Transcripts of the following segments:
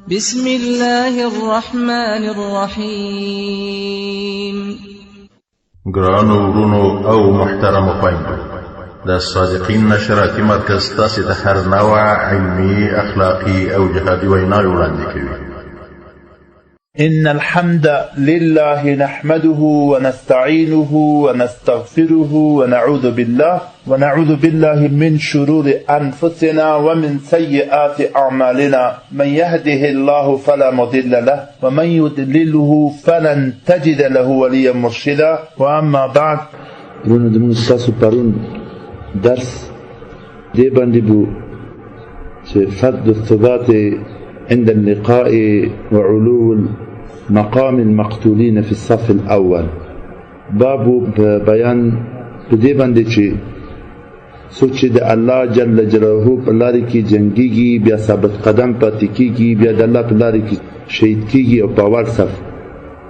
بسم الله الرحمن الرحيم. ګرانو ورونو او محترم خویندو، د صادقین نشراتي مرکز تاسې د هر نوع علمي، اخلاقي او جهادي ویناوې وړاندې کوي. إن الحمد لله نحمده ونستعينه ونستغفره ونعوذ بالله من شرور أنفسنا ومن سيئات أعمالنا. من يهده الله فلا مضل له ومن يضلله فلن تجد له وليا مرشدا. وأما بعد، ورونو د موږ تاسو پرون درس دې باندې بو چې فرد الثبات عند اللقاء وعلو مقام المقتولين في الصف الأول. بابو بیان په دې باندې چې سوچ د الله جل جلاله په لارې کې جنگيږي، بیا ثابت قدم پاتې کیږي، بیا د الله په لارې کې شهید کیږي او په اول صف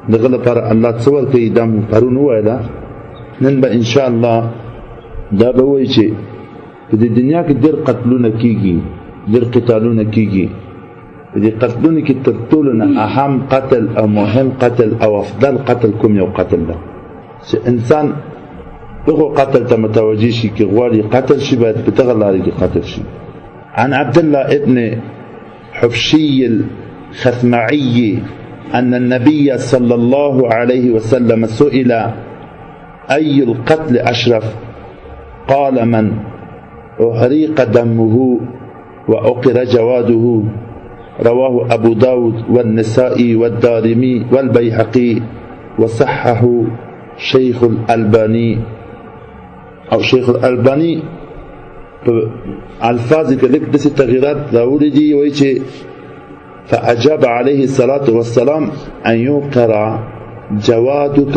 دغه لپاره الله څه ورکوي. دا مو پرون وویله. نن به ان شاء الله دا به وایي چې په دې دنیا کې ډېر قتلونه کیږي، ډېر قتالونه کیږي. په دې قتلونه کې تر ټولو نه اهم قتل او مهم قتل او افضل قتل کوم یو قتل ده چې انسان دغه قتل ته متوجه شي، کې غواړي قتل شي باید په دغه لارې کې قتل شي. عن عبد الله ابن حبشي الخثمعي أن النبي صلى الله عليه وسلم سئل أي القتل أشرف؟ قال من أحرق دمه وأقر جواده. رواه أبو داود والنسائي والدارمي والبيهقي وصححه شيخ الألباني. أو شيخ الألباني الفاظ لك دسي تغييرات راولي دي ويجي فأجاب عليه الصلاة والسلام أن يقرأ جوادك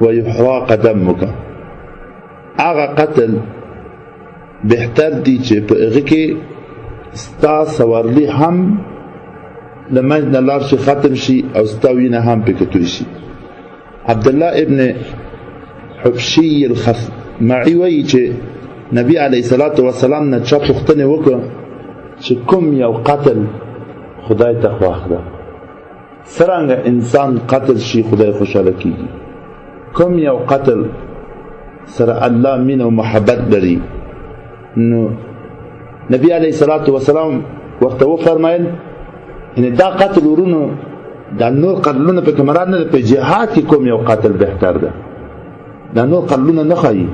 ويحرق دمك. آغا قتل بهتر دي چې په هغه کې ستا سوارلی هم لمنځ نه لاړ شي، ختم شي، او ستا وینه هم پکې توی شي. عبدالله ابن حبشي الخثمعي وایي چې نبي علیه الصلاة والسلام نه چا پوښتنې وکړه چې کوم یو قتل خدای ته خوښ ده، څرنګه انسان قتل شي خدای خوشحاله کیږي، کوم یو قتل سره الله مینه او محبت لري. نو نبی علیه الصلاة والسلام ورته وفرمایل ان دا قتل ورونو دا نور قتلونه په کمرات نه په جهاد کې کوم یو قتل بهتر ده. دا نور قتلونه نه خایي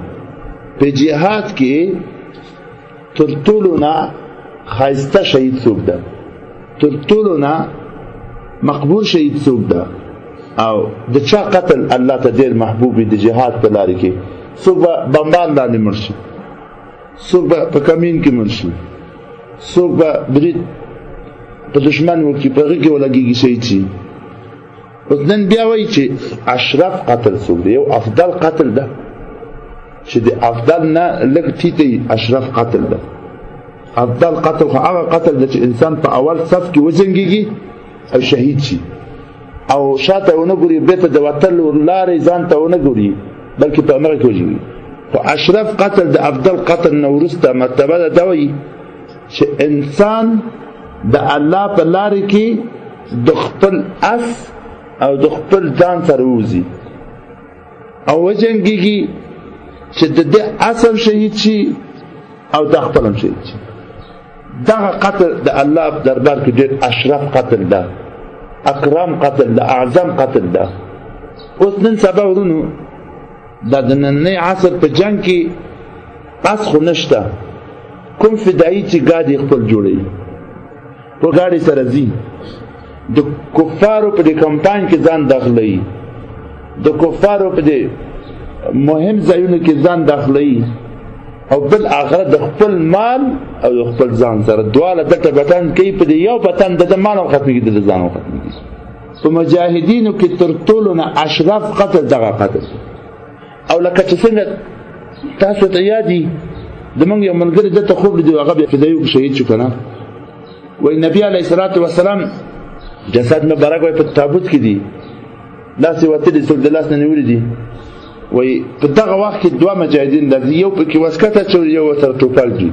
په جهاد کې تر ټولو نه ښایسته شهید څوک ده، تر ټولو نه مقبول شهید څوک ده، او د چا قتل الله ته ډېر محبوب وي د جهاد په لارې کې. څوک به بمبار لاندې مړ شي، څوک به په کمین کې مړ شي، څوک به برید په دشمن وکړي، په هغې کې ولګېږي شهید شي. اوس نن بیا وایي چې اشرف قتل څوک دی، یو افضل قتل ده چې د افضل نه لږ ټیټی اشرف قتل ده. افضل قتل خو هغه قتل ده چې انسان په اول صف کې وجنګېږي او شهید شي، او شاته ونه ګوري، بیرته د وتلو لارې ځان ته ونه ګوري، بلکې په همغه کې وجنګېږي. خو اشرف قتل د افضل قتل نه وروسته مرتبه ده دا وایي چې انسان د الله په لارې کې د خپل اس او د خپل ځان سره ووځي او وجنګېږي چې د دې اس هم شهید شي او د خپل هم شهید شي. دغه قتل د الله په دربار کې ډېر اشرف قتل ده، اکرم قتل ده، اعظم قتل ده. اوس نن سبا ورونو دا د نننی عصر په جنگ کې اس خو نشته. کوم فدایي چې ګاډي خپل جوړوي په ګاډي سره ځي، د کفارو په دې کمپاین کې ځان داخلوي، د کفارو په دې مهم ځایونو کې ځان داخلوي، او بل آخرت د خپل مال او د خپل ځان سره دواړه دلته بدن کوي. په دې یو بدن د مال هم ختمېږي، د ځان هم ختمېږي. په مجاهدینو کې تر ټولو نه اشرف قتل دغه قتل. او لکه چې څنګه تاسو ته یادي زمونږ یو ملګري دلته خوب لیدی، هغه بیا فدایي وکړ، شهید شو که نه. وایي نبي علیه الصلاة والسلام جسد مبارک وایي په تابوت کې دي، لاسې وتلي، څوک د لاس نه نیولي دي. وایي په دغه وخت کې دوه مجاهدین راځي، یو پکې واسکټ اچوي، یو ورسره ټوپک ږدي.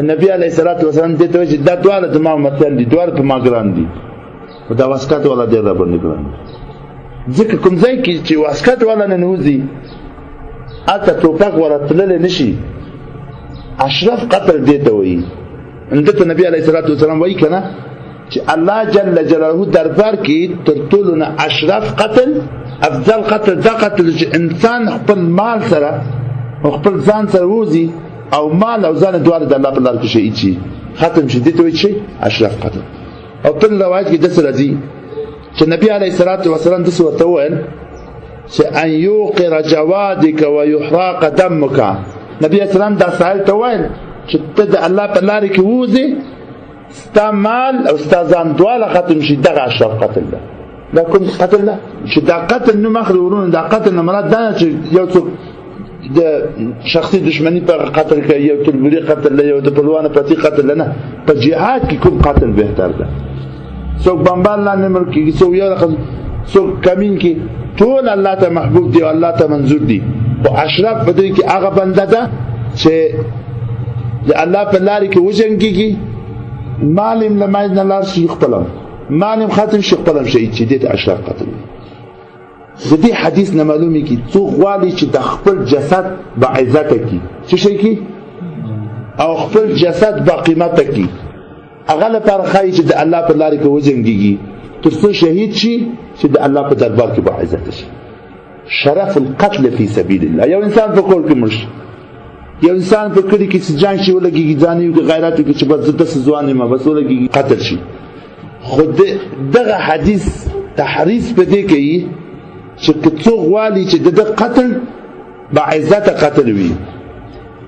نبی علیه الصلاة والسلام دې ته وایي چې دا دواړه زما امتیان دي، دواړه په ما ګران دي، خو دا واسکټ والا ډېر راباندې ګران دي. ځکه کوم ځای کې چې واسکټ والا ننوځي هلته ټوپک ورته تللی نه شي. اشرف قتل دې ته وایي. دته نبی علیه الصلاة والسلام وایي که نه چې الله جل جلاله دربار کې تر ټولو نه اشرف قتل، افضل قتل دا قتل چې انسان خپل مال سره او خپل ځان سره ووځي او مال او ځان دواړه د الله په لار کې شهید شي، ختم شي، دې ته وایي چې اشرف قتل. او په روایت کې داسې راځي چې نبی علیه الصلاة والسلام داسې ورته وویل چې ان یوقر جوادک ویحراق دمک. نبی علیه السلام دا سائل ته وویل چې ته د الله په لارې کې ووځې، ستا مال او ستا ځان دواړه ختم شي، دغه اشرف قتل ده. دا کوم قتل ده چې دا قتل نوم اخلي ورونه، دا قتل نه مراد دا چې یو څوک د شخصي دشمنی په قتل کوي، یو تلبوري قتل له، یو د پهلوان پتی قتل نه. په جهاد کې کوم قتل بهتر ده؟ څوک بمبار لاندې مړ کېږي، څوک یو رقم، څوک کمین کې، ټول الله ته محبوب دي او الله ته منظور دي. خو اشرف په دوی کې هغه بنده ده چې د الله په لارې کې وجنګېږي، مال یې له منځ نه لاړ شي، خپله مال یې ختم شي، خپله شهید شي، دې ته اشرف قتل وي. د دې حدیث نه معلومي کی څوک غواړي چې د خپل جسد با عزت کی، څه شي کی او خپل جسد با قیمت کی، هغه لپاره خای چې د الله په لارې کې وجنګيږي تر څو شهید شي چې د الله په دربار کې با عزت شي. شرف القتل فی سبیل الله. یو انسان په کور کې مرشي، یو انسان په کلی کې چې جنگ شي ولګي، ځاني او غیرت کې چې بس د ځواني ما بس ولګي قتل شي. خود دغه حدیث تحریص په دې کوي چې څوک غواړي چې د قتل با عزت قتل وي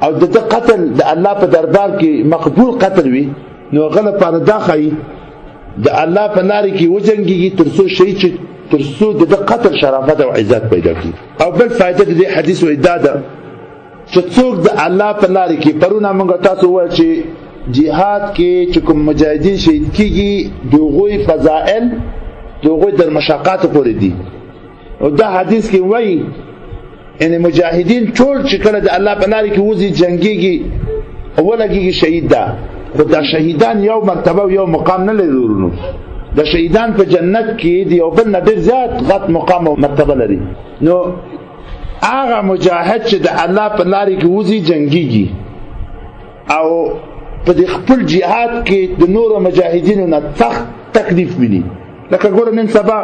او د قتل د الله په دربار کې مقبول قتل وي، نو غل په داخلي د الله په لارې کې وجنګيږي تر څو شهید شي، تر څو د قتل شرافت او عزت پیدا کړي. او بل فائدہ د حدیث و اداده چې څوک د الله په لارې کې، پرونه موږ تاسو وایو چې جهاد کې چې کوم مجاهدین شهید کیږي دغوی فضائل دغوی در مشقات پورې دي. او دا حدیث کې وایي ان مجاهدین ټول چې کله د الله په لارې کې وځي جنگيږي ولګيږي شهید ده، خو دا شهیدان یو مرتبه او یو مقام نه لري ورونو. دا شهیدان په جنت کې دی او بل نه ډېر زیات غټ مقام او مرتبه لري. نو هغه مجاهد چې د الله په لارې کې وځي جنگيږي او په دې خپل جهاد کې د نورو مجاهدینو نه سخت تکلیف ویني. لکه ګوره نن سبا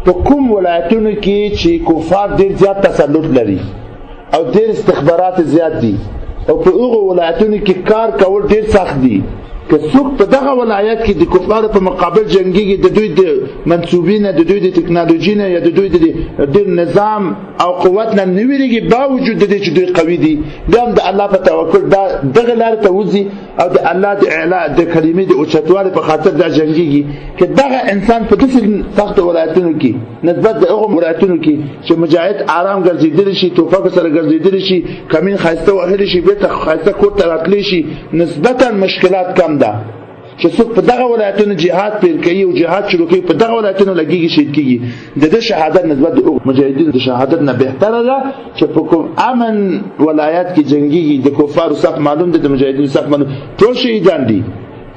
په کوم ولایتونو کې چې کفار ډېر زیات تسلط لري او ډېر استخبارات زیات دي او په هغو ولایتونو کې کار کول ډېر سخت دي، که څوک په دغه ولایت کې د کفارو په مقابل جنګيږي، د دوی د منسوبین، د دوی د ټکنالوژي نه یا د دوی د نظام او قوت نه نه ویریږي، باوجود د دې چې دوی قوي دي، بیا هم د الله په توکل دغه لارې ته وځي او د الله د اعلا د کلمې د اوچتوالي په خاطر دا جنګيږي. که دغه انسان په داسې سختو ولایتونو کې نسبت د هغو ولایتونو کې چې مجاهد آرام ګرځېدلی شي، ټوپک سره ګرځېدلی شي، کمین ښایسته وهلی شي، بېرته ښایسته کور ته راتلی شي، نسبتا مشکلات کم ده. چې څوک په دغه ولایتونو جهاد پیل کوي او جهاد شروع کوي، په دغه ولایتونو لګېږي، شهید کېږي، د ده شهادت نسبت د مجاهدینو د شهادت نه بهتره ده چې په کوم امن ولایت کې جنګېږي. د کفارو سخت معلوم ده، د مجاهدینو سخت معلوم، ټول شهیدان دي.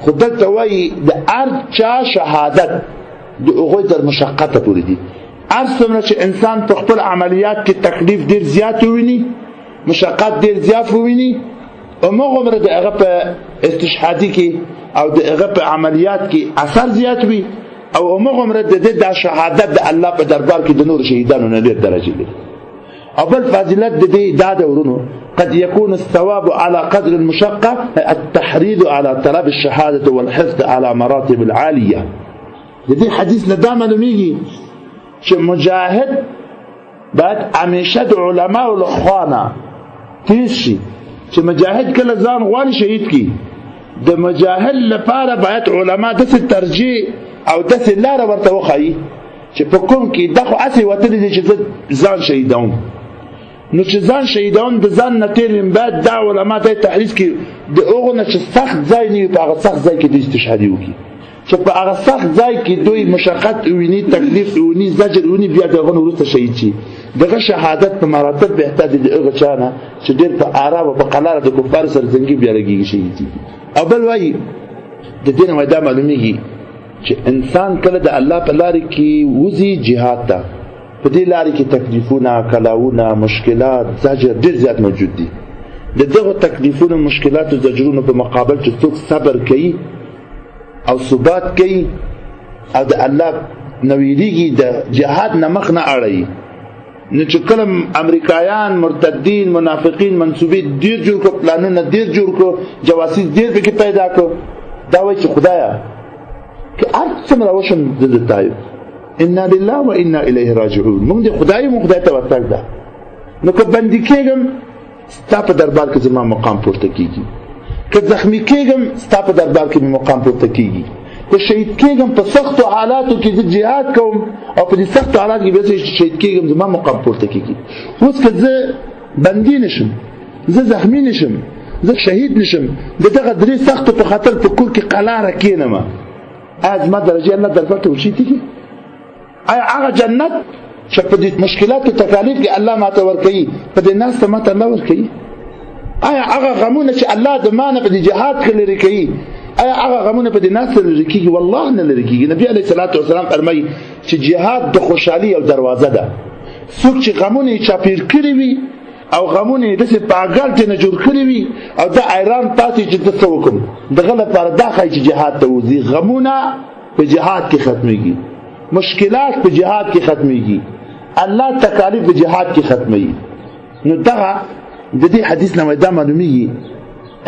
خو دلته وایي د هر چا شهادت د هغوی تر مشقته پورې دي. هر څومره چې انسان په خپل عملیات کې تکلیف ډېر زیات وویني، مشقت ډېر زیات وویني، هماغومره د هغه په استشهادي کې او د هغه په عملیات کې اثر زیات وي او هماغومره د دې د شهادت د الله په دربار کې د نور شهیدانو نه ډېر درجه لري. او بل فضیلت د دې دا ده ورونو، قد يكون الثواب على قدر المشقة، التحريض على طلب الشهادة والحفظ على مراتب العالية. د دې حدیث نه دا معلومیږي چې مجاهد باید همیشه د علماو له خوا نه تېز شي. چې مجاهد کله ځان غواړي شهید کی، د مجاهد لپاره باید علما داسې ترجیح او داسې لاره ورته وښایي چې په کوم کې دا خو هسې وتلي دي چې زه ځان شهیدوم، نو چې ځان شهیدوم د ځان نه تېر یم، باید دا علما ته تحریص کړي د هغو نه چې سخت ځای نه وي په هغه سخت ځای کې د استشهادي وکړي. چې په هغه سخت ځای کې دوی مشقت ویني، تکلیف ویني، زجر ویني، بیا دغه وروسته شهید شي. دغه شهادت په مراتب بهتر دي د هغه چا نه چې ډېر په آرام او په قلاره د کفارو سره زنګي بیا لګېږي شهید دي. او بل وایي د دې نه دا معلومیږي چې انسان کله د الله په لارې کې وځي جهاد ته، په دې لارې کې تکلیفونه، کلاونه، مشکلات، زجر ډېر زیات موجود دي. د دغه تکلیفونو، مشکلاتو، زجرونو په مقابل چې څوک صبر کوي او ثبات کوي او د الله نه ویریږي، د جهاد نه مخ نه اړوي، نو چې کله امریکایان، مرتدین، منافقین، منصوبې ډېر جوړ کړو، پلانونه ډېر جوړ کړو، جواسیس ډېر پکې پیدا کړو، دا وایي چې خدایه که هر څومره وشم زه درته یم انا لله و انا الیه راجعون. موږ د خدای مو خدای ته ورتګ ده. نو که بندي کېږم ستا په دربار کې زما مقام پورته کېږي، که زخمی کېږم ستا په دربار کې مې مقام پورته کېږي، که شهید کېږم په سختو حالاتو کې زه جهاد کوم او په دې سختو حالاتو کې بیا شهید کېږم زما مقام پورته کېږي. اوس که زه بندي نشم، زه زخمی نشم، زه شهید نشم، د دغه درې سختو په خاطر په کور کې قلاره کېنم، آیا زما درجې الله دربار ته اوچتېږي؟ آیا هغه جنت چې په دې مشکلاتو تکالیف کې الله ماته ورکوي په دې ناسته ماته الله ورکوي؟ آیا هغه غمونه چې الله د ما نه په دې جهاد کې لرې کوي آیا هغه غمونه په دې ناسته لرې کېږي؟ والله نه لرې کېږي. نبي علیه الصلاة والسلام فرمایي چې جهاد د خوشحالي یو دروازه ده. څوک چې غمونه یې چاپېر کړي وي او غمونه یې داسې په اګل کې نه جوړ کړي وي او دا حیران پاتې چې زه څه وکړم، دغه لپاره دا ښایي چې جهاد ته وځي. غمونه په جهاد کې ختمېږي، مشکلات په جهاد کې ختمېږي، الله تکالیف په جهاد کې ختمېږي. نو دغه د دې حدیث نه دا معلومیږي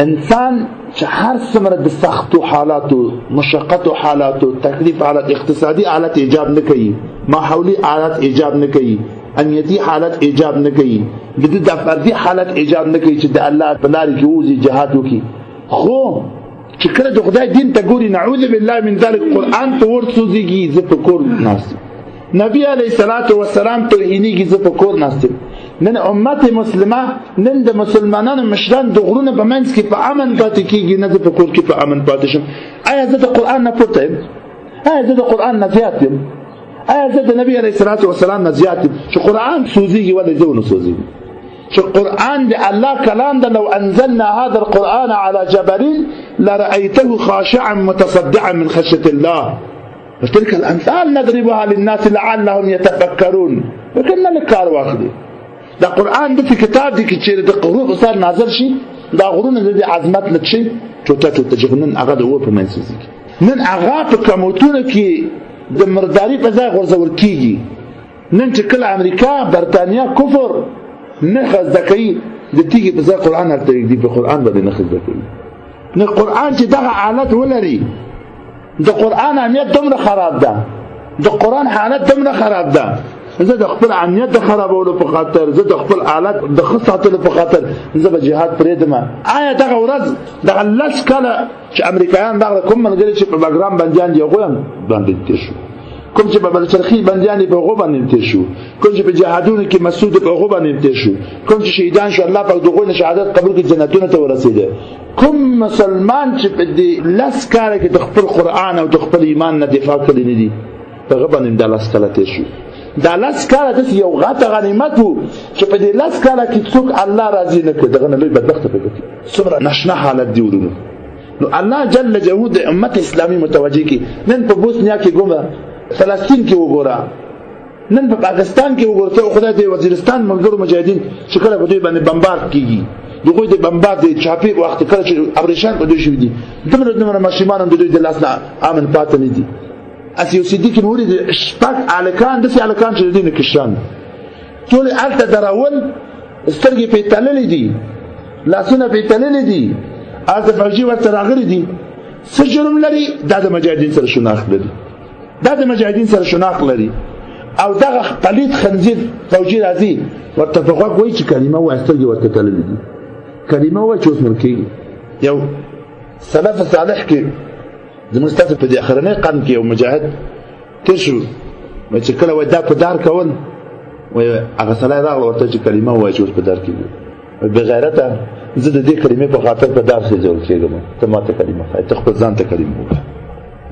انسان چې هر څومره د سختو حالاتو، مشقتو حالاتو، تکلیف حالات، اقتصادي حالت ایجاب نه کوي، ماحولي حالت ایجاب نه کوي، امنیتي حالت ایجاب نه کوي، د دې د فردي حالت ایجاب نه کوي چې د الله په لارې کې وځي جهاد وکړي. خو چې کله د خدای دین ته ګوري، نعوذ بالله من ذلک، قرآن ته ورسوځېږي، زه په کور ناست یم، نبي علیه الصلاة والسلام توهینېږي، زه په کور ناست یم. نن امت مسلمه، نن د مسلمانانو مشران د غرونو په منځ کې په امن پاتې کېږي، نه زه په کور کې په امن پاتې شم. آیا زه د قرآن نه پورته یم؟ آیا زه د قرآن نه زیات یم؟ آیا زه د نبي علیه الصلاة والسلام نه زیات یم؟ چې قرآن سوځېږي ولې زه ونه سوځېږم؟ چې قرآن د الله کلام ده. لو انزلنا هذا القرآن على جبل لرأيته خاشعا متصدعا من خشية الله وتلك الأمثال نضربها للناس لعلهم يتفكرون. وكنا لك کار واخلي دا قرآن د کتاب دی چې د قرآن سره نازل شي، دا غرونه د عظمت لچي چوټه چوټه جهنم هغه د اور په منځ کې، نن هغه په کومتونه کې د مرداري په ځای غورځول کیږي. نن چې کله امریکا، برتانیا کفر نه خزده کوي، د تیږي په ځای قرآن هلته دی، په قرآن باندې نه خزده کوي. نو قرآن چې دغه حالت ولري، د قرآن اهمیت دومره خراب ده، د قرآن حالت دومره خراب ده، زه د خپل امنیت د خرابولو په خاطر، زه د خپل حالت د ښه ساتلو په خاطر زه به جهاد پرېږدم. آیا دغه ورځ دغه 10 کاله چې امریکایان دغه کوم ملګري چې په بګرام بندیان دي هغوی هم باندې تېر شو، کوم چې په بلچرخي بندیان دي په هغو باندې هم تېر شو، کوم چې په جهادونو کې مسعود په هغو باندې هم تېر شو، کوم چې شهیدان شو الله پاک د هغوی نه شهادت قبول کړي، جنتونو ته ورسېده. کوم مسلمان چې په دې 10 کاله کې د خپل قرآن او د خپل ایمان نه دفاع کړی نه دي، په هغه باندې هم دا 10 کاله تېر شو. دا 10 کاله داسې یو غټه غنیمت و چې په دې 10 کاله کې څوک الله راضي نه کړي، دغه نه لوی بدبخته پیدا کړي. څومره ناشنا حالت دی ورونو. نو الله جل جلاله د امت اسلامي متوجه کی. نن په بوسنیا کې ګوره، فلسطین کې وګوره، نن په پاکستان کې وګوره، ته خدای دې وزیرستان ملګرو مجاهدین چې کله په دوی باندې بمبارد کیږي، دغه د بمبارد د چاپی وخت کله چې ابریشان په دوی شوی دي، دمره ماشومان هم د دوی د لاس نه امن پاتې نه دي. اس یو صدیق نوري د شپږ الکان د الکان چې دینه کشان ټول الته دراول، سترګې په تللې دي، لاسونه په تللې دي، از فوجي ورته راغلي دي. څه جرم لري؟ دا د مجاهدین سره شناخت لري، دا د مجاهدین سره شناخت لري. او دغه پلید خنزیر فوجي راځي ورته په غوږ وایي چې کلمه وایي، سترګې ورته تللې دي، کلمه وایي چې اوس مړ کېږي. یو سلف صالح کې زموږ ستاسو په دې اخرنۍ قرن کې یو مجاهد تېر شو، چې کله وایي دا په دار کول، وایي هغه سړی راغله ورته چې کلمه وایي چې اوس په دار کېږي. بغیرته زه د دې کلمې په خاطر په دار خېژول کېږم، ته ما ته کلمه ښایي، ته خپل ځان ته کلمه ووایه.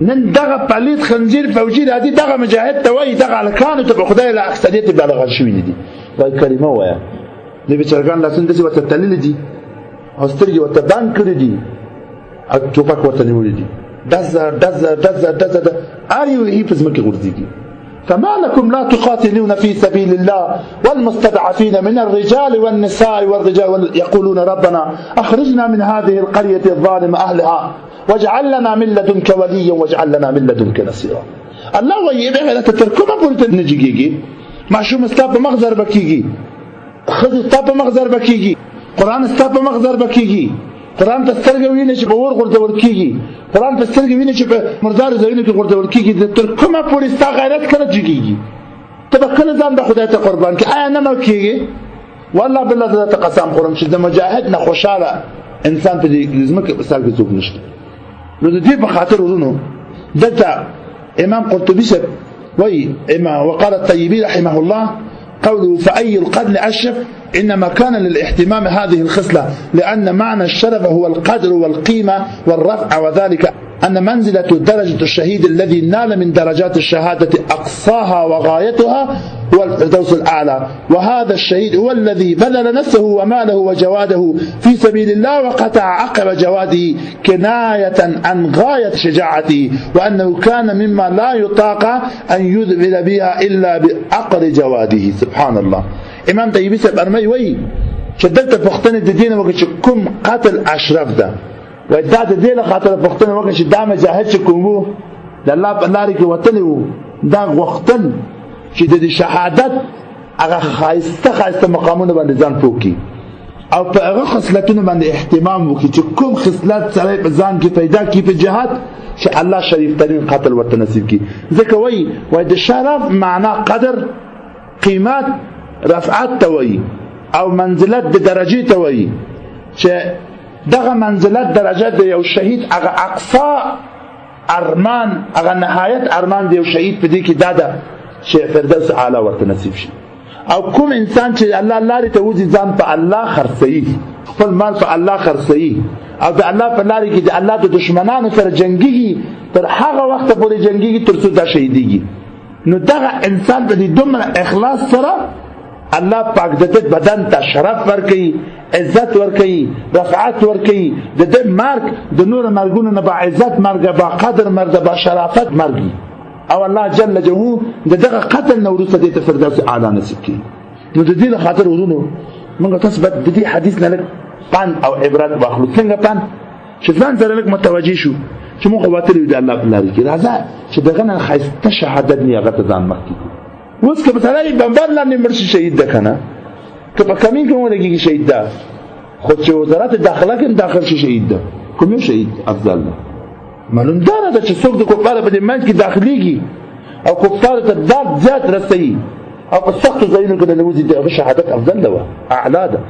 نن دغه پلیت خنزیر فوجي راځي دغه مجاهد ته وایي دغه هلکانو ته په خدای له اکثریت بالغ شوي دي وایي کلمه ووایه د بېچارګان لاسونه داسې ورته تللي دي او سترګې ورته بند کړي دي او ټوپک ورته نیولي دي ډزه هر یو یې په ځمکې غورځېږي فما لكم لا تقاتلون في سبيل الله والمستضعفين من الرجال والنساء والرجال يقولون ربنا أخرجنا من هذه القرية الظالم أهلها واجعل لنا من لدنك وليا واجعل لنا من لدنك نصيرا الله ويبغى تتركوا قلت نجيجي معشوم استاب مغزر بكيجي خذ استاب مغزر بكيجي قرآن استاب مغزر بكيجي قرآن تسترګ ویني چې په ور غورځول کیږي قرآن تسترګ ویني چې په مردار زوینو کې غورځول کیږي تر کومه پورې ستا غیرت کله جګیږي ته به کله ځان د خدای ته قربان کې آیا نه مړ کیږي والله بالله زه ته قسم خورم چې د مجاهد نه خوشاله انسان په دې ځمکه په سر کې څوک نشته نو د دې په خاطر ورونو دلته امام قرطبي صاحب وایي وقال الطيبي رحمه الله قوله فأي القتل أشرف إنما كان للاهتمام هذه الخصلة لأن معنى الشرف هو القدر والقيمة والرفع وذلك أن منزلة درجة الشهيد الذي نال من درجات الشهادة أقصاها وغايتها هو الفردوس الأعلى وهذا الشهيد هو الذي بذل نفسه وماله وجواده في سبيل الله وقطع عقب جواده كناية عن غاية شجاعته وأنه كان مما لا يطاق أن يذبل بها إلا بعقر جواده سبحان الله امام طيبي صاحب ارمي وي چې دلته پښتنه د دین وګ چې کوم قاتل اشرف ده وای دا د دې له خاطر پښتنه وګ چې دا مجاهد چې کوم وو د الله په لار کې وتلی وو دا غوښتل چې د شهادت هغه خاصه مقامونه باندې ځان پوکي او په هغه خصلتونو باندې اهتمام وکړي چې کوم خصلت سره په ځان کې پیدا کی په جهاد چې الله شریف ترین قاتل ورته نصیب کی ځکه وای د شرف معنا قدر قیمت رفعت توي او منزلت د درجه توي چې دغه منزلت درجات د یو شهید هغه اقصا ارمان هغه نهایت ارمان د یو شهید په دې کې داده چې فردوس اعلی ورته نصیب شي او کوم انسان چې الله لارې ته وځي ځان په الله خرڅي خپل مال په الله خرڅي او د الله په لارې کې د الله د دشمنانو سره جنگيږي تر هغه وخت پورې جنگيږي تر څو دا شهیديږي نو دغه انسان په دې دومره اخلاص سره الله پاک د دې بدن ته شرف ورکړي عزت ورکړي رفعت ورکړي د دې مرګ د نور مرګونو نه با عزت مرګ با قدر مرګ با شرافت مرګ او الله جل جلاله دغه قتل نو ورسته د فردوس اعلی نصیب کړي نو د دې خاطر ورونو موږ تاسو به د دې حدیث نه لږ پان او عبرت واخلو څنګه پان چې ځان سره لږ متوجي شو چې موږ واتلو د الله په لار کې راځه چې دغه نه خاصه شهادت نه هغه ته ځان مخکې اوس که مثلا بمبار لاندې مرشي شهید ده کنه که په کمین کې ولګي شهید ده خو چې وزارت داخله کې داخل شي شهید ده کوم شهید افضل ده معلوم ده چې څوک د کفار په دې منځ کې داخليږي او کفار ته ضرر زیات رسي او په سخت ځایونو کې د نوځي د شهادت افضل ده اعلی ده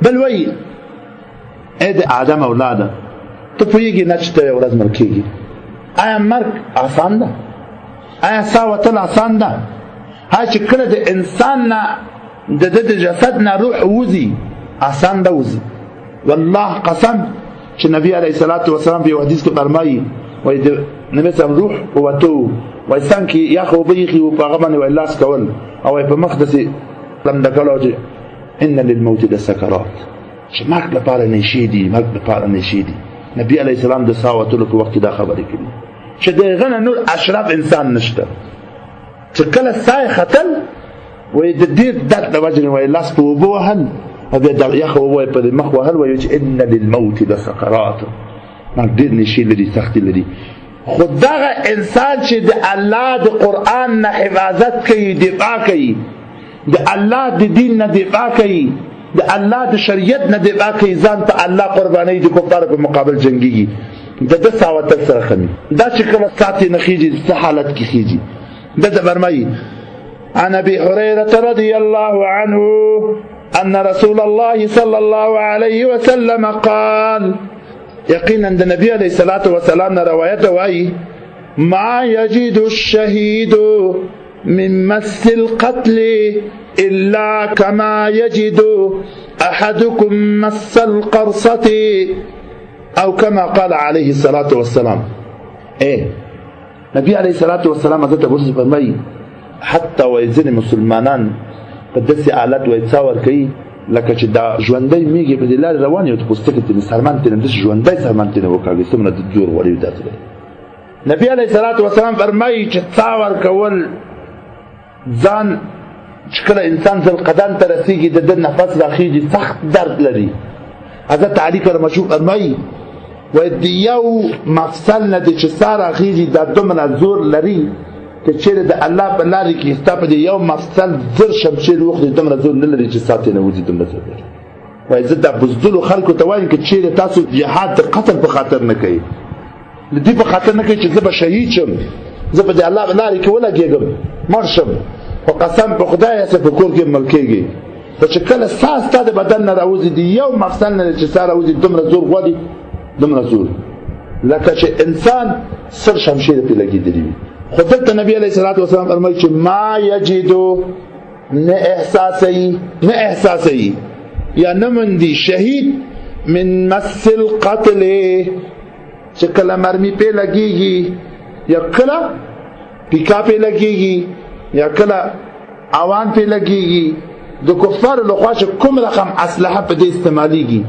بل وی د ادم اولاده ته پوهیږي نه چې ورځ مرکېږي آیا مرګ آسان ده آیا ساوتل آسان ده ها چې کله د انسان نه د جسد نه روح وځي آسان ده وځي والله قسم چې نبی علیه الصلاة والسلام په حدیث کې فرمایي وای د نبی سم روح وته وای څنګه یا خو بيخي او په غمنه وای لاس کول او په مقدس لم دکلوج ان للموت لسکرات چې مرګ لپاره نشيدي مرګ لپاره نشيدي نبی علیه السلام د ساوتلو په وخت دا خبرې کړي چې دغه نور اشرف انسان نشته چې کله سای ختل وای د دې د وجه وای لاس په وبوهن او بیا د یخ وای په مخ وهل وای چې ان للموت لسکرات مرګ ډیر نشي لري سخت لري خدغه انسان چې د الله د قران نه حفاظت کوي دفاع کوي د الله د دین نه دفاع کوي د الله د شریعت نه دفاع کوي ځان ته الله قرباني د کفار په مقابل جنگيږي د ساوت سره خمي دا چې کله ساتي نخيږي په حالت کې خيږي د فرمایي عن ابي هريره رضي الله عنه ان رسول الله صلى الله عليه وسلم قال يقينا النبي عليه الصلاه والسلام روایت وايي ما يجد الشهيد من مس القتل إلا كما يجد أحدكم مس القرصة أو كما قال عليه الصلاة والسلام نبی علیه الصلاة والسلام حضرت ابوبکر فرمایي حتی وایي ځینې مسلمانان په داسې حالت وایي څا ورکوي لکه چې دا ژوندی میږي په دې لارې روان یو ته پوستکي ترې سرمان ترې داسې ژوندی سرمان ترې وکاږي څومره جوړ غوړي وي داسې نبی علیه الصلاة والسلام فرمایي چې څا ورکول ځان چې کله انسان ذوالقدم ته رسېږي د ده نفس راخېږي سخت درد لري حضرت علي کرم وجهه فرمایي وایي د یو مفصل نه د چې سا راخېږي دا دومره زور لري که چیرې د الله په لارې کې ستا په دې یو مفصل زر شمشیر وخوري دومره زور نه لري چې سا ترې نه وځي دومره زور لري. وایي زه دا بزدلو خلکو ته وایم که چیرې تاسو جهاد د قتل په خاطر نه کوئ د دې په خاطر نه کوئ چې زه به شهید شم زه به د الله په لارې کې ولګېږم مړ شم خو قسم په خدای هسې په کور کې مړ کېږي خو چې کله سا ستا د بدن نه راوځي د یو مفصل نه چې سا راوځي دومره زور غواړي دومره زور لکه چې انسان سر شمشیر پرې لګېدلي وي. خو دلته نبی علیه الصلاة والسلام فرمایي چې ما یجدو نه احساسوي یا نه مندي شهید من مس القتل چې کله مرمي پرې لګېږي یا کله پیکا پرې لګېږي یا کله اوان پرې لګېږي د کفارو لخوا چې کوم رقم اسلحه په دې استعمالیږي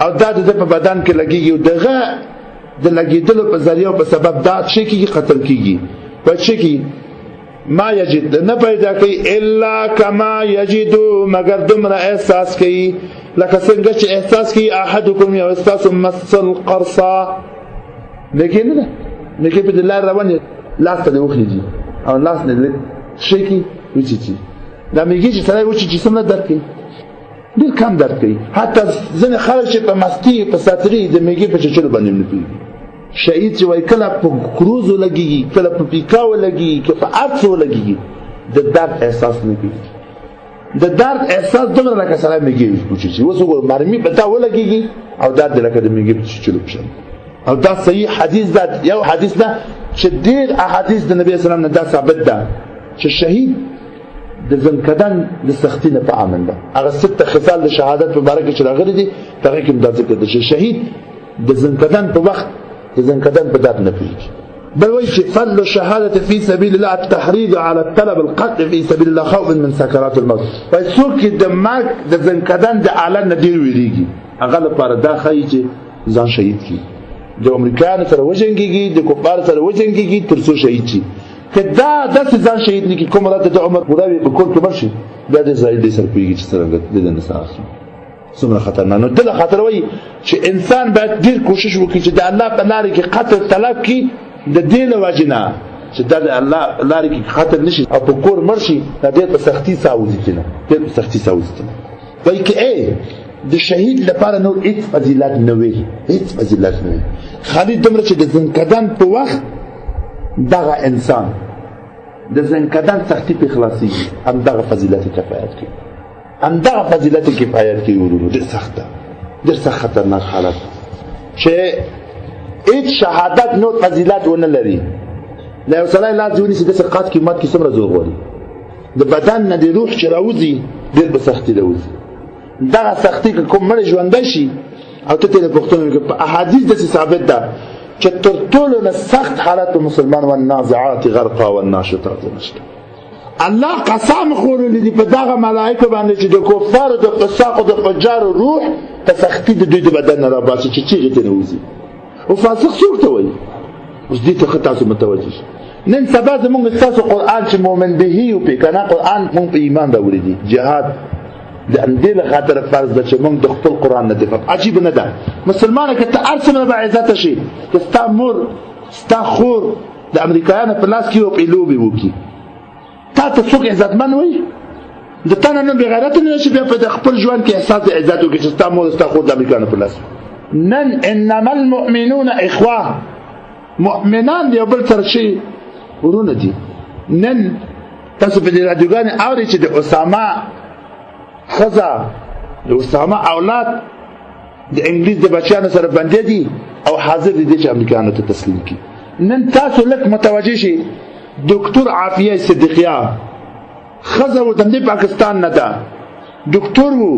او دا د په بدن کې لګېږي او دغه د لګېدلو په ذریعه او په سبب دا څه کېږي قتل کېږي په څه کې ما یجد نه پیدا کوي الا کما یجدو مگر دومره احساس کوي لکه څنګه چې احساس کوي احدکم یو استاسو مس القرصا لیکن نه لیکن په دلار روان لاس ته وخیږي او لاس نه شکی وچی دا میږي چې سره وچی چې څومره درد کوي ډېر کم درد کوي حتی ځینې خلک چې په مستی په ساتري د میږي په چچلو باندې نه کوي شهید چې وای کله په کروزو لګيږي کله په پیکاو لګيږي کله په ارڅو لګيږي د درد احساس نه کوي د درد احساس دومره لکه سره میږي چې وسو مرمي په تا ولګيږي او درد لکه د میږي په چچلو بشي او دا صحیح حدیث ده یو حدیث ده چې ډېر احادیث د نبی اسلام نه دا ثابت ده چې شهید د زنکدن د سختی نه په امن ده هغه ست خصال د شهادت په باره کې چې راغلي دي هغه کې دا ذکر ده چې شهید د زنکدن په وخت د زنکدن په درد نه پیږي بل وایي چې فضل الشهادة في سبيل الله التحريض على الطلب القتل في سبيل الله خوفا من سكرات الموت وایي څوک د مرګ د زنکدن د اعلان نه ډېر ویریږي هغه لپاره دا ښایي چې ځان شهید کړي د امریکایانو سره وجنګېږي د کفارو سره وجنګېږي تر څو شهید شي که دا داسې ځان شهید نه کړي کوم راته د عمر پوره وي په کور کې مړ شي بیا د اسرائیل دې سره پوهېږي چې څرنګه د ده نه ساه اخلي څومره خطرناک نو دله خاطر وایي چې انسان باید ډېر کوشش وکړي چې د الله په لارې کې قتل طلب کړي د دې له وجې نه چې دا د الله لارې کې قتل نه شي او په کور مړ شي دا ډېر په سختي ساه وځي کنه ډېر په سختي ساه وځي وایي که د شهید لپاره نور هیڅ فضیلت نه وي هیڅ فضیلت نه وي خالي دومره چې د زنکدن په وخت دغه انسان د زنکدن سختي په خلاصيږي هم دغه فضیلت کفایت کوي هم دغه فضیلت کفایت کوي ورونو ډېر سخت ده ډېر سخت خطرناک حالت چې هیڅ شهادت نور فضیلت ونه لري لا یو سړی لاس ونیسي داسې قات کې مات کې څومره زور غواړي د بدن نه د روح چې راوځي ډېر په سختي راوځي دغه سختي که کوم مړی ژوندی شي او ته ترې پوښتنه وکړې په احادیث داسې ثابت ده چې تر ټولو نه سخت حالت مسلمان والنازعات غرقا والناشطات نشطا الله قسم خوړلی دي په دغه ملائکو باندې چې د کفارو د فساقو د فجارو روح په سختي د دوی د بدن نه راباسي چې چیغې ته نه وځي او فاسق څوک ته وایي اوس دې ته ښه تاسو متوجه شئ نن سبا زمونږ ستاسو قرآن چې مؤمن بهي وپې که نه قرآن مونږ په ایمان راوړي دي جهاد د دې له خاطر فرض ده چې موږ د خپل قرآن نه دفاع عجیب نه ده مسلمانه که ته هر څومره باعزته شي که ستا مور ستا خور د امریکایانو په لاس کې وپې لوبې وکړي تا ته څوک عزتمن وایي د تا نه بېغیرته نه شي بیا په خپل ژوند کې احساس د عزت وکړي چې ستا مور ستا خور د امریکایانو په لاس نن انما المؤمنون اخوه مؤمنان د یو بل سره شي ورونه دي نن تاسو په دې رادیوګانې اورئ چې د اسامه خزا د اسامه اولاد د انګلیس د بچیانو سره بندي دي او حاضر دي چې امریکایانو ته تسلیم کړي نن تاسو لک متوجه شئ دکتور عافیه صدیقیه خزا و د پاکستان نه ده دکتور و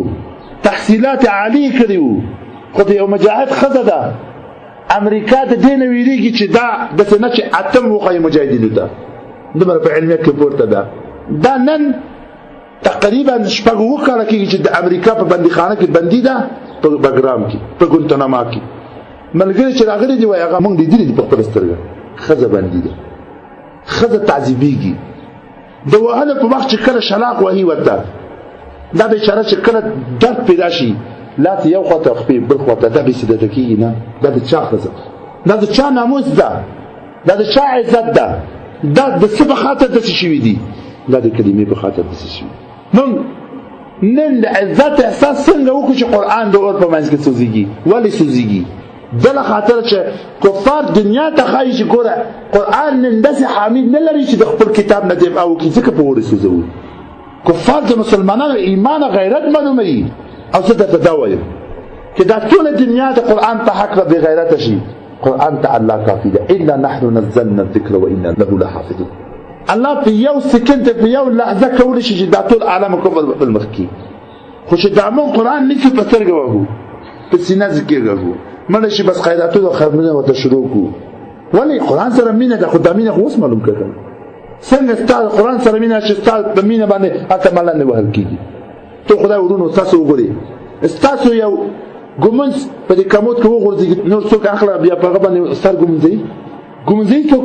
تحصیلات عالی کړي وو خو د یو مجاهد خزا ده امریکا د دې نه ویریږي چې دا داسې نه چې اتم وښایي مجاهدینو ته دومره په علمیت کې پورته ده. دا نن تقریبا شپږ اووه کاله کېږي چې د امریکا په بندیخانه کې بندي ده، په بګرام کې، په ګونتناما کې. ملګري چې راغلي دي وایي هغه موږ لیدلي دي په خپله سترګه. ښځه بندي ده، ښځه تعذیبېږي. د وهلو په وخت چې کله شلاق وهي ورته، دا بېچاره چې کله درد پیدا شي لاس یو خواته خپې بل خواته، دا بېسدته کېږي نه. دا د چا ښځه، دا د چا ناموس ده، دا د چا عزت ده، دا د څه په خاطر داسې شوي دي؟ دا د کلمې په خاطر داسې شوي. موږ نن د عزت احساس څنګه وکړو چې قرآن د اور په منځ کې سوځېږي؟ ولې سوځېږي؟ دله خاطر چې کفار دنیا ته ښایي چې ګوره قرآن نن داسې حامد نه لري چې د خپل کتاب نه دفاع وکړي، ځکه په اور یې سوځوي. کفار د مسلمانانو ایمان او غیرت معلوموي. او زه درته دا وایم چې دا ټوله دنیا د قرآن په حق بې غیرته شي، قرآن ته الله کافي ده. انا نحن نزلنا الذکر وانا له لحافظون. الله په یو سکند په یو لحظه کولی شي چې دا ټول عالم کفر بل مخ کړي. خو چې دا موږ قرآن نشو په سترګه وهو، په سینه ذکرږو، مړه شي بس خیراتونه او خیرونه ورته شروع کړو. ولې قرآن سره مینه ده، خو دا مینه خو اوس معلوم کړه. څنګه ستا قرآن سره مینه چې ستا په مینه باندې هلته ملنډې وهل کېږي. ته خدای ورونو ستاسو وګورئ، ستاسو یو ګمنځ په دې کمود کې وغورځېږي، نور څوک اخله بیا په هغه باندې سر ګمنځوي؟ ګمنځوي څوک؟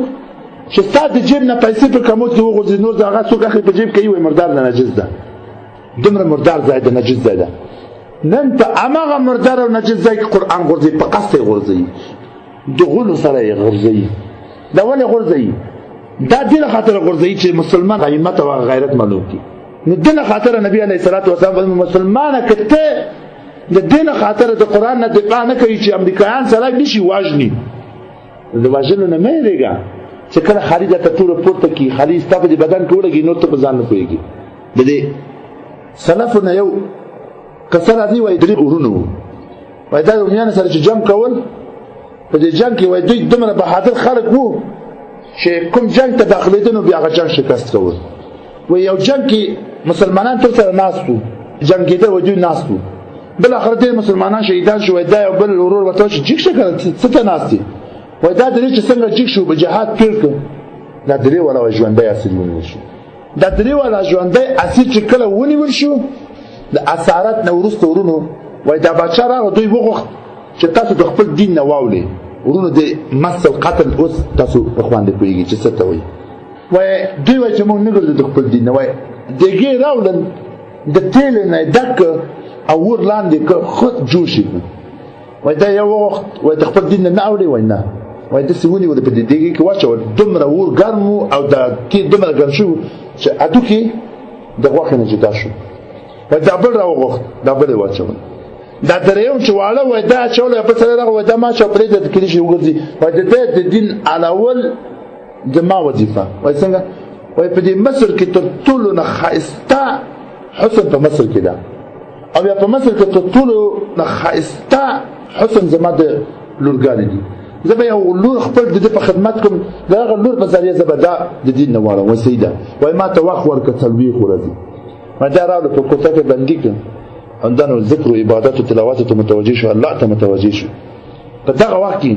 چې ستا د جیب نه پیسې په کمود کې وغورځي، نور د هغه څوک اخلي په جیب کې وایي مردار ده، نجس ده. دومره مردار ځای ده، نجس ځای ده. نن په هماغه مردار او نجس ځای کې قرآن غورځوي، په قصد یې غورځوي، د غلو سره یې غورځوي. دا ولې غورځوي؟ دا دې له خاطره غورځوي چې مسلمان غیمت او غیرت معلوم کړي. نو دې له خاطره نبي علیه الصلاة والسلام مسلمانه که ته د دې نه خاطره د قرآن نه دفاع نه کوي چې امریکایان سړی نشي واژني، د وژلو نه مه یېرېږه. چې کله خالي درته توره پورته کړي، خالي ستا په دې بدن کې ولګي، نور ته په ځان نه پوهېږي. د دې سلفو نه یو قصه راځي، وایي درې وروڼه وو، وایي دا رومیانو سره چې جنګ کول، په دې جنګ کې وایي دوی دومره بهادر خلک وو چې کوم جنګ ته داخلېده نو بیا هغه جنګ شکست کول. وایي یو جنګ کې مسلمانان ټول سره ناست وو، جنګېده وایي دوی ناست وو. بالاخره ډېر مسلمانان شهیدان شو. وایي دا یو بل ورور ورته وایي چې جګ شه کنه څه ته ناست یې؟ وایي دا درې چې څنګه جګ شو په جهاد پیر کړ، دا درې والا وایي ژوندی اسیر ونیول شو. دا درې والا ژوندی اسیر چې کله ونیول شو، د اسارت نه وروسته ورونو وایي دا باچا راغی، دوی وغوښت چې تاسو د خپل دین نه واولئ. ورونو د مس او قتل اوس تاسو په خوند پوهېږئ چې څه ته وایي. وایي دوی وایي چې موږ نه ګرځو د خپل دین نه. وایي دیګې راوړل، د تیلو نه یې ډک او ور لاندې که خود جوړ شي. وایي دا یو وخت وایي د خپل دین نه اوړي. وایي نه، وایي داسې ونیول په دې دیګې کې واچول، دومره ور ګرم و او دا تیل دومره ګرم شو چې هډوکي د غوښې نه جدا شو. وایي دا بل راوغوښت، دا بل یې واچول. دا درېیم چې واړه وایي دا اچولی په سره راغی، وایي دا ما اچوه پرېږده د کلي شي وګرځي. وایي د ده د دین علول زما وظیفه. وایي څنګه؟ وایي په دې مصر کې تر ټولو نه ښایسته حسن په مصر کې ده، او بیا په مصر کې تر ټولو نه ښایسته حسن زما د لورګانې دي. زه به یو لور خپل د ده په خدمت کوم، د هغه لور په ذریعه زه به دا د دین نه واړم. وایي سیده، وایي ما ته وخت ورکړه 40 ورځې. وایي دا راوړه په کوټه کې بندي کړم، همدا نو ذکر و عبادت و تلاوت ته متوجه شو، الله ته متوجه شو. په دغه وخت کې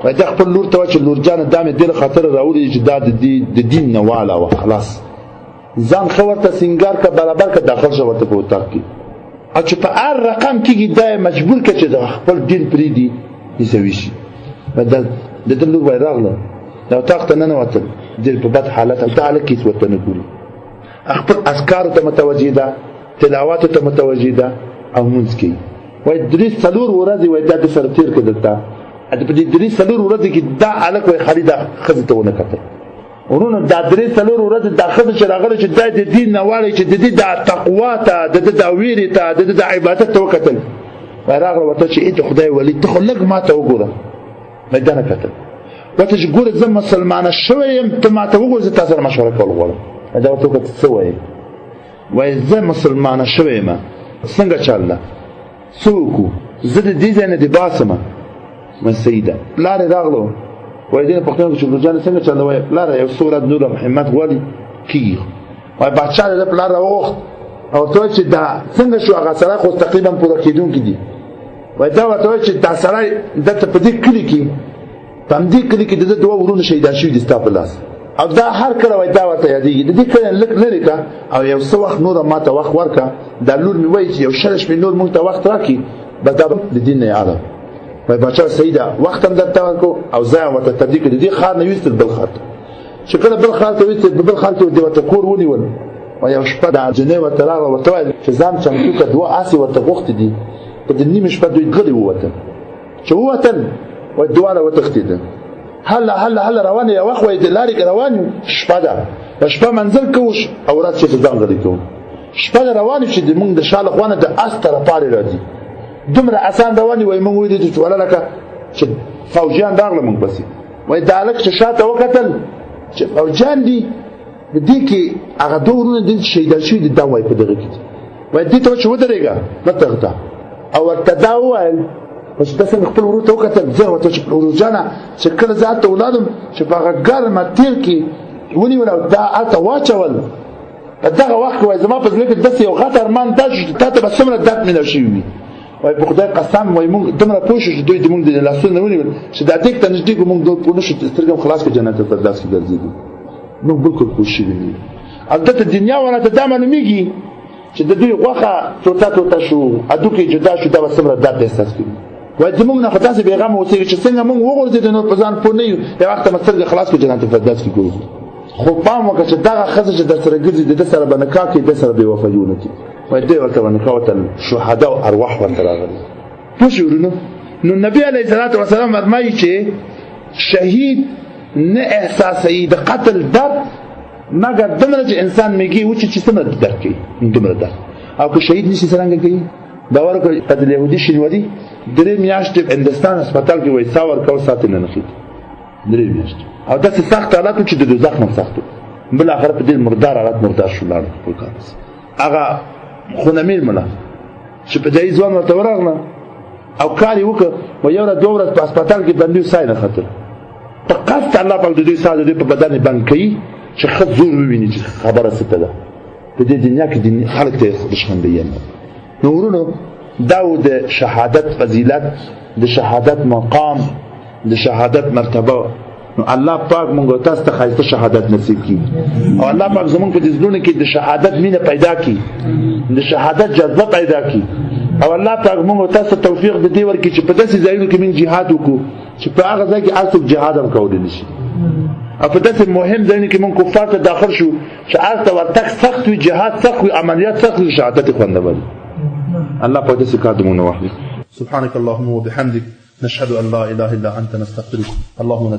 وایي دا خپل لور ته وایي چې لورجانه دا مې دې له خاطره راوړي چې دا د دین نه واړوه، خلاص ځان ښه ورته سینګار که برابر که داخل شه ورته په اتاق کې. او چې په هر رقم کېږي دا یې مجبور کړه چې د خپل دین پرېږدي، عیسوي شي. د ده لور وایي راغله، د اتاق ته ننوتل، ډېر په بد حالت، دا هلک هېڅ ورته نه ګوري، خپل اذکارو ته متوجه ده، تلاواتو ته متوجه ده او مونځ کوي. وایي 3-4 ورځې وایي دا د سره تېر کړه دلته. په دې 3-4 ورځې کې دا هلک وایي خالي دا ښځې ته ونه کتل. ورونو دا 3-4 ورځې دا ښځه چې راغله چې دا د دین نه واړی، چې د دې دا تقوا ته، د ده دا ویرې ته، د ده دا عبادت ته وکتل. وایي راغله ورته چې ای د خدای ولي ته خو لږ ما ته وګوره. وایي دا نه کتل. ورته چې ګوره زه مسلمانه شوی یم، ته ما ته وګوره، زه تا سره مشوره کول غواړم. دا ورته وکتل څه وایي؟ وایي زه مسلمانه شوی یم، څنګه چل ده، څه وکړو، زه د دې ځای نه دې باسمه. وایي صحیح ده. پلار یې راغلو، وایي دې نه پوښتنه وکړه چې ورجانې څنګه چل ده؟ وایي پلاره یو څه ورځ نور همت غواړي کېږي. وایي باچا د پلار راوغوښت او ورته وایي چې دا څنګه شو؟ هغه سړی خو تقریبا پوره کېدونکي دي. وای دا ورته وایي چې دا سړی دلته په دې کلي کې په همدې کلي کې د ده دوه ورونه شهیدان شوي دي ستا په لاس او دا هر کله وایي دا ورته یادېږي د دې کلي نه لږ لرې کړه او یو څه وخت نوره ما ته وخت ورکړه دا لور مې وایي چې یو شلش مې نور مونږ ته وخت راکړي بس دا د دین نه یاده وایي باچا صحیح ده وخت هم درته ورکړو او ځای هم ورته تبدیل کړي د دې ښار نه ویستل بل ښار ته چې کله بل ښار ته ویستل بل ښار کې ورته کور ونیول او یو شپه د جنۍ ورته راغله ورته وایي چې ځان چمتو کړه دوه آسې ورته غوښتې دي په د نیمې شپه دوی غلي ووتل چې ووتل وایي دواړه وتښتېدل هله روان یو وخت وایي د لارې کې روان یو شپه ده د شپه منزل کوو او ورځ چې ځان غلی کوو شپه ده روان یو چې موږ د شا له خوا نه د اس طرفارې راځي دومره اسان روان یو وایي موږ ولیدو چې ولا لکه چې فوجیان راغله موږ پسې وایي دا هلک چې شاته وکتل چې فوجیان دي په دې کې هغه دوه ورونه دي شهیدان شوي دي دا وایي په دغه کې دي وایي دې ته چې ودرېږه مه تغته او ورته دا وویل چې دا څنګه خپل ورور ته وکتل زه ورته چې ورور جانه چې کله زه هلته ولاړم چې په هغه ګرمه تېل کې ونیول او دا هلته واچول په دغه وخت کې وایي زما په زړه کې داسې یو غټ ارمان دا شو چې تا ته به څومره درد مېلاو شوي وي وایي په خدای قسم وایي مونږ دومره پوه شو چې دوی د مونږ د لاسونه ونیول چې دا دیګ ته نږدې کړو مونږ پوه نه شو چې سترګې هم خلاص کړو جنت الفردوس کې ګرځېدو مونږ بلکل پوه شوي نه یو البته دنیا ونه ته دا معلومېږي چې د دوی غوښه ټوټه شو هډوکي جدا شو دا به څومره درد احساس کوي وایي زمونږ نه خو داسې بېغمه اوسېږي چې څنګه مونږ وغورځېدو نور په ځان پوه نه یو یو وخته به سترګې خلاص کړو جنت الفردوس کې ګورو خو پام وکړه چې دغه ښځه چې در سره ګرځي د ده سره به نکاح کوي ده سره بېوفایي ونه کړي وایي دوی ورته به نکاح وتل شهدا او ارواح ورته راغلي پوه شو ورونو نو نبي علیه الصلاة والسلام فرمایي چې شهید نه احساسوي د قتل درد مګر دومره چې انسان میږي وچې چې څومره درد کوي دومره درد او که شهید نشي څرنګه کوي باور وکړئ قتل یهودي شینواري 3 میاشتې هندوستان هسپتال کې وایي ساه ورکول ساتل نه نښید 3 میاشتې او داسې سخت حالات و چې د دوزخ نه سخت و بالاخره په دې مردار حالت مردار شو لاړ خپل کار هغه خونمیر ملا چې په دې ځوان ورته ورغله او کار یې وکړ و یو ورځ 2 ورځې په هسپتال کې بندي سای نه ختل په قصد الله پاک د دوی ساه د دوی په بدن بند کوي چې ښه زور وویني چې خبره څه ده په دې دنیا کې خلک ته دښمن بیان نو ورونو دا د شهادت فضیلت د شهادت مقام د شهادت مرتبه نو الله پاک مونږ تاسو ته خالصه شهادت نصیب کړي او الله پاک زمونږ په دزلونه کې د شهادت مینه پیدا کړي د شهادت جذبه پیدا کړي او الله پاک مونږ تاسو توفیق د دې ورکړي چې په داسې ځایونو کې مونږ jihad وکړو چې په هغه ځای کې اصل jihad هم کولای نشي او په داسې مهم ځایونو کې مونږ کفار ته داخل شو چې هلته ورتګ سخت وي jihad سخت وي عملیات سخت وي شهادت خوندور الله په داسې کار د مونږ نه واخلي سبحانك اللهم وبحمدك نشهد أن لا إله إلا أنت نستغفرك اللهم